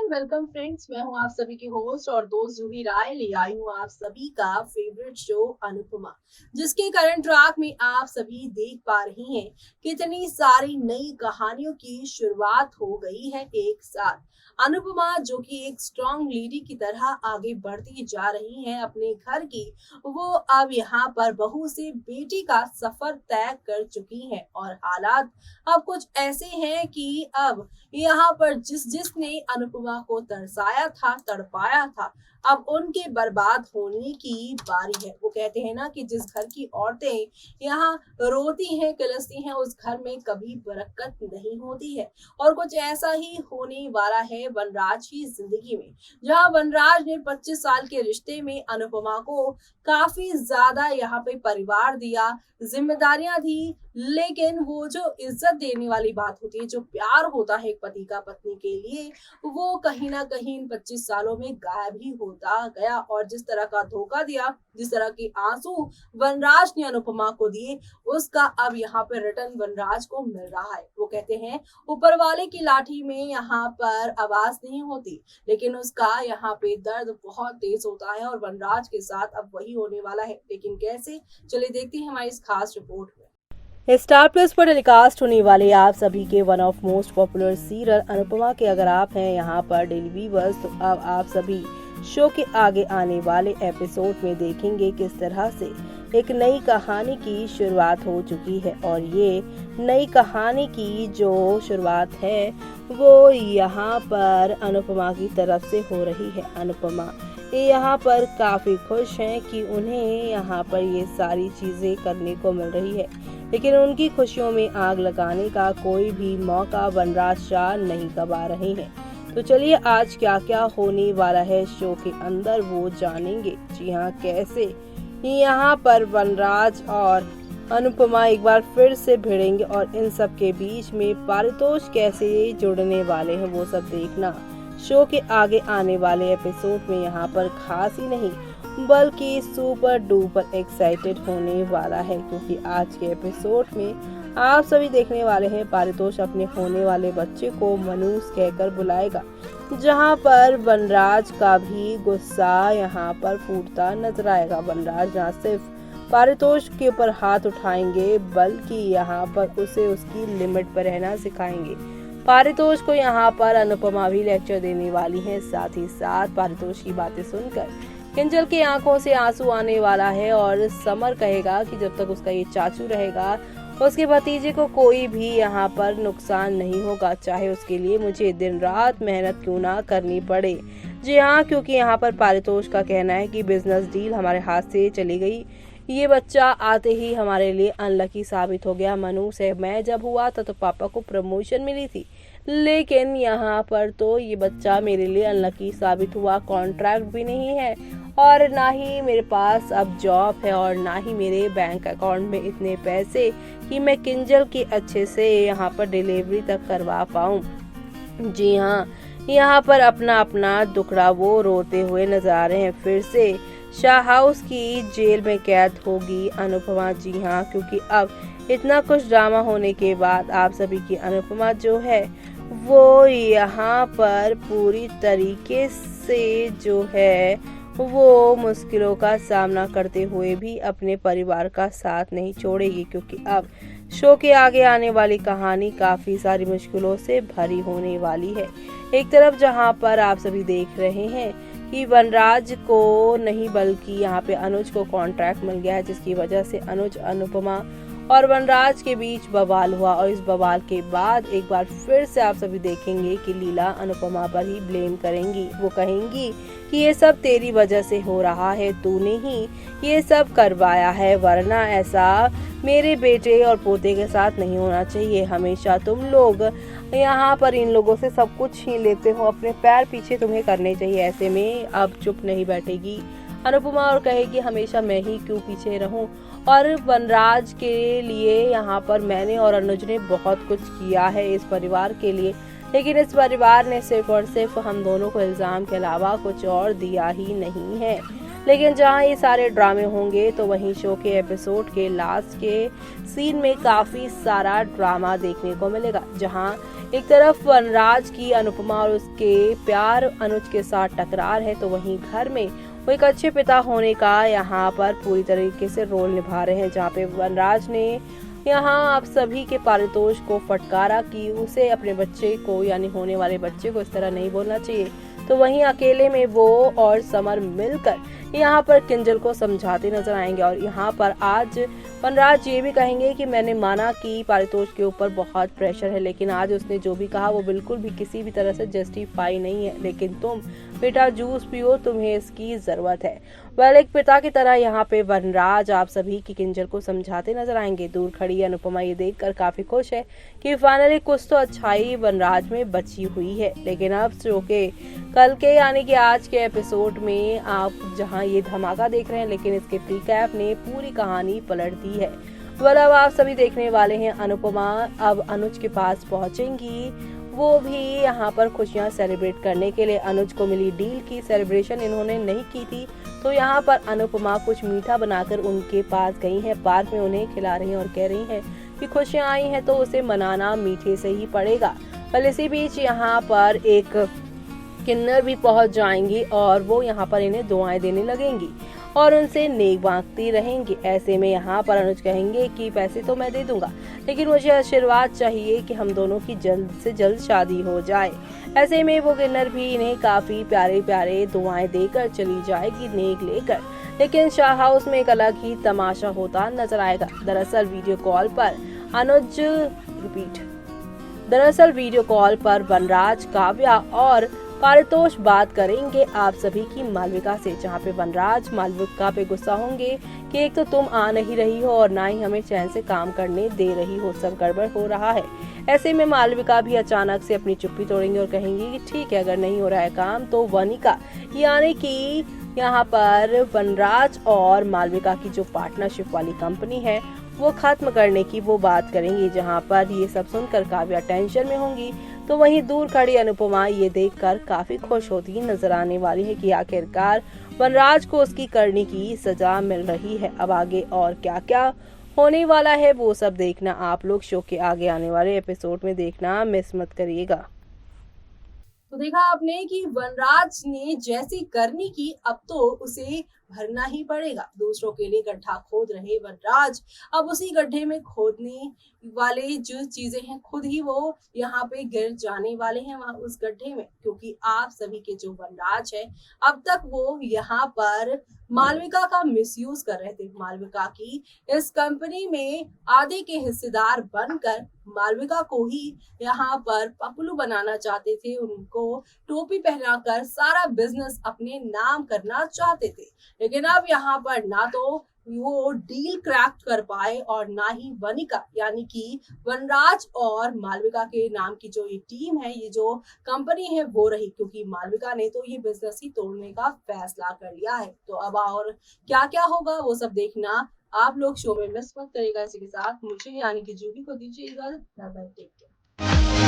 And welcome friends. मैं हूं आप सभी की होस्ट और दोस्त जूही राय। ले आई हूं आप सभी का फेवरेट शो अनुपमा, जिसके करंट ट्रैक में आप सभी देख पा रही हैं कितनी सारी नई कहानियों की शुरुआत हो गई है एक साथ। अनुपमा जो कि एक स्ट्रॉन्ग लेडी की तरह आगे बढ़ती जा रही हैं अपने घर की, वो अब यहाँ पर बहू से बेटी का सफर तय कर चुकी हैं और हालात अब कुछ ऐसे हैं कि अब यहाँ पर जिसने अनुपमा को तरसाया था, तड़पाया था, अब उनके बर्बाद होने की बारी है। वो कहते हैं ना कि जिस घर की औरतें यहाँ रोती हैं, कलसती हैं, उस घर में कभी बरकत नहीं होती है। और कुछ ऐसा ही होने वाला है वनराज की जिंदगी में, जहाँ वनराज ने 25 साल के रिश्ते में अनुपमा को काफी ज्यादा यहाँ पे परिवार दिया, जिम्मेदारियां दी, लेकिन वो जो इज्जत देने वाली बात होती है, जो प्यार होता है एक पति का पत्नी के लिए, वो कहीं ना कहीं इन 25 सालों में गायब ही होता गया। और जिस तरह का धोखा दिया, जिस तरह के आंसू वनराज ने अनुपमा को दिए, उसका अब यहाँ पे रिटर्न वनराज को मिल रहा है। वो कहते हैं ऊपर वाले की लाठी में यहाँ पर आवाज नहीं होती, लेकिन उसका यहाँ पे दर्द बहुत तेज होता है और वनराज के साथ अब वही होने वाला है। लेकिन कैसे, चलिए देखते हैं हमारी इस खास रिपोर्ट में। स्टार प्लस पर टेलीकास्ट होने वाले आप सभी के one of most popular serial Anupama के अगर आप हैं यहाँ पर डेली व्यूअर्स, तो अब आप सभी शो के आगे आने वाले एपिसोड में देखेंगे किस तरह से एक नई कहानी की शुरुआत हो चुकी है। और ये नई कहानी की जो शुरुआत है वो यहाँ पर अनुपमा की तरफ से हो रही है। अनुपमा यहाँ पर काफी खुश हैं कि उन्हें यहाँ पर ये सारी चीजें करने को मिल रही है, लेकिन उनकी खुशियों में आग लगाने का कोई भी मौका वनराज शाह नहीं गवा रहे हैं। तो चलिए आज क्या क्या होने वाला है शो के अंदर वो जानेंगे। जी हाँ, कैसे यहाँ पर वनराज और अनुपमा एक बार फिर से भिड़ेंगे और इन सब के बीच में पारितोष कैसे जुड़ने वाले हैं वो सब देखना शो के आगे आने वाले एपिसोड में यहाँ पर खास ही नहीं बल्कि सुपर डुपर एक्साइटेड होने वाला है, क्योंकि आज के एपिसोड में आप सभी देखने वाले हैं पारितोष अपने होने वाले बच्चे को मनुष कहकर बुलाएगा, जहां पर वनराज का भी गुस्सा यहाँ पर फूटता नजर आएगा। वनराज न सिर्फ पारितोष के ऊपर हाथ उठाएंगे बल्कि यहाँ पर उसे उसकी लिमिट पर रहना सिखाएंगे। पारितोष को यहाँ पर अनुपमा भी लेक्चर देने वाली है। साथ ही साथ पारितोष की बातें सुनकर किंजल की आंखों से आंसू आने वाला है और समर कहेगा कि जब तक उसका ये चाचू रहेगा उसके भतीजे को कोई भी यहाँ पर नुकसान नहीं होगा, चाहे उसके लिए मुझे दिन रात मेहनत क्यों ना करनी पड़े। जी हाँ, क्योंकि यहाँ पर पारितोष का कहना है कि बिजनेस डील हमारे हाथ से चली गई, ये बच्चा आते ही हमारे लिए अनलकी साबित हो गया। मनु से मैं जब हुआ था तो पापा को प्रमोशन मिली थी, लेकिन यहाँ पर तो ये बच्चा मेरे लिए अनलकी साबित हुआ। कॉन्ट्रैक्ट भी नहीं है और ना ही मेरे पास अब जॉब है और ना ही मेरे बैंक अकाउंट में इतने पैसे कि मैं किंजल की अच्छे से यहाँ पर डिलीवरी तक करवा पाऊँ। जी हाँ, यहाँ पर अपना अपना दुखड़ा वो रोते हुए नजर आ रहे हैं। फिर से शाह हाउस की जेल में कैद होगी अनुपमा। जी हाँ, क्योंकि अब इतना कुछ ड्रामा होने के बाद आप सभी की अनुपमा जो है वो यहाँ पर पूरी तरीके से जो है वो मुश्किलों का सामना करते हुए भी अपने परिवार का साथ नहीं छोड़ेगी, क्योंकि अब शो के आगे आने वाली कहानी काफी सारी मुश्किलों से भरी होने वाली है। एक तरफ जहां पर आप सभी देख रहे हैं कि वनराज को नहीं बल्कि यहाँ पे अनुज को कॉन्ट्रैक्ट मिल गया है, जिसकी वजह से अनुज, अनुपमा और वनराज के बीच बवाल हुआ। और इस बवाल के बाद एक बार फिर से आप सभी देखेंगे कि लीला अनुपमा पर ही ब्लेम करेंगी। वो कहेंगी कि ये सब तेरी वजह से हो रहा है, तूने ही ये सब करवाया है, वरना ऐसा मेरे बेटे और पोते के साथ नहीं होना चाहिए। हमेशा तुम लोग यहाँ पर इन लोगों से सब कुछ ही लेते हो, अपने पैर पीछे तुम्हें करने चाहिए। ऐसे में अब चुप नहीं बैठेगी अनुपमा और कहेगी हमेशा मैं ही क्यों पीछे रहूं। और वनराज के लिए यहाँ पर मैंने और अनुज ने बहुत कुछ किया है इस परिवार के लिए, लेकिन इस परिवार ने सिर्फ और सिर्फ हम दोनों को इल्जाम के अलावा कुछ और दिया ही नहीं है। लेकिन जहां ये सारे ड्रामे होंगे तो वहीं शो के एपिसोड के लास्ट के सीन में काफी सारा ड्रामा देखने को मिलेगा, जहां एक तरफ वनराज की अनुपमा और उसके प्यार अनुज के साथ टकरार है, तो वहीं घर में वो एक अच्छे पिता होने का यहाँ पर पूरी तरीके से रोल निभा रहे हैं, जहाँ पे वनराज ने यहाँ आप सभी के पारितोष को फटकारा कि उसे अपने बच्चे को यानी होने वाले बच्चे को इस तरह नहीं बोलना चाहिए। तो वहीं अकेले में वो और समर मिलकर यहाँ पर किंजल को समझाते नजर आएंगे और यहाँ पर आज वनराज ये भी कहेंगे कि मैंने माना कि पारितोष के ऊपर बहुत प्रेशर है, लेकिन आज उसने जो भी कहा वो बिल्कुल भी किसी भी तरह से जस्टिफाई नहीं है, लेकिन तुम बेटा जूस पियो, तुम्हें इसकी जरूरत है। वेल, एक पिता की तरह यहाँ पे वनराज आप सभी की किंजल को समझाते नजर आएंगे। दूर खड़ी अनुपमा ये देखकर काफी खुश है कि फाइनली कुछ तो अच्छाई वनराज में बची हुई है, लेकिन अब शो के कल के यानी कि आज के एपिसोड में आप जहां ये धमाका देख रहे हैं, लेकिन इसके प्रीकैप ने पूरी कहानी पलट दी है। वेल, अब आप सभी देखने वाले हैं अनुपमा अब अनुज के पास पहुंचेंगी, वो भी यहाँ पर खुशियाँ सेलिब्रेट करने के लिए। अनुज को मिली डील की सेलिब्रेशन इन्होंने नहीं की थी, तो यहाँ पर अनुपमा कुछ मीठा बनाकर उनके पास गई हैं, पार्क में उन्हें खिला रही हैं और कह रही हैं कि खुशियाँ आई हैं तो उसे मनाना मीठे से ही पड़ेगा। पर इसी बीच यहाँ पर एक किन्नर भी पहुंच जाएंगी और वो यहाँ पर इन्हें दुआएं देने लगेंगी और उनसे नेक मांगती रहेंगी। ऐसे में यहाँ पर अनुज कहेंगे कि पैसे तो मैं दे दूंगा, लेकिन मुझे आशीर्वाद चाहिए कि हम दोनों की जल्द से जल्द शादी हो जाए। ऐसे में वो किन्नर भी इन्हें काफी प्यारे प्यारे दुआएं देकर चली जाएगी नेक लेकर, लेकिन शाह हाउस में एक अलग ही तमाशा होता नजर आएगा। दरअसल वीडियो कॉल पर वनराज, काव्या और पारितोष बात करेंगे आप सभी की मालविका से, जहाँ पे वनराज मालविका पे गुस्सा होंगे कि एक तो तुम आ नहीं रही हो और ना ही हमें चैन से काम करने दे रही हो, सब गड़बड़ हो रहा है। ऐसे में मालविका भी अचानक से अपनी चुप्पी तोड़ेंगी और कहेंगी कि ठीक है, अगर नहीं हो रहा है काम तो वनिका यानी कि यहाँ पर वनराज और मालविका की जो पार्टनरशिप वाली कंपनी है वो खत्म करने की वो बात करेंगी। जहाँ पर ये सब सुनकर काव्या टेंशन में होंगी, तो वहीं दूर खड़ी अनुपमा ये देखकर काफी खुश होती नजर आने वाली है कि आखिरकार वनराज को उसकी करने की सजा मिल रही है। अब आगे और क्या क्या होने वाला है वो सब देखना आप लोग शो के आगे आने वाले एपिसोड में देखना मिस मत करिएगा। तो देखा आपने कि वनराज ने जैसी करनी की अब तो उसे भरना ही पड़ेगा। दूसरों के लिए गड्ढा खोद रहे वनराज अब उसी गड्ढे में खोदने वाले जो चीजें हैं खुद ही वो यहाँ पे गिर जाने वाले हैं वहां उस गड्ढे में, क्योंकि आप सभी के जो वनराज है अब तक वो यहाँ पर मालविका का मिसयूज कर रहे थे। मालविका की इस कंपनी में आधे के हिस्सेदार बनकर मालविका को ही यहाँ पर पपलू बनाना चाहते थे, उनको टोपी पहनाकर सारा बिजनेस अपने नाम करना चाहते थे। लेकिन अब यहाँ पर ना तो वो डील क्रैक कर पाए और ना ही वनिका यानी कि वनराज और मालविका के नाम की जो ये टीम है, ये जो कंपनी है वो रही, क्योंकि मालविका ने तो ये बिजनेस ही तोड़ने का फैसला कर लिया है। तो अब और क्या क्या होगा वो सब देखना आप लोग शो में मिस मत करिएगा। इसी के साथ मुझे यानी कि जूही को दीजिए इजाजत। Bye bye, take care.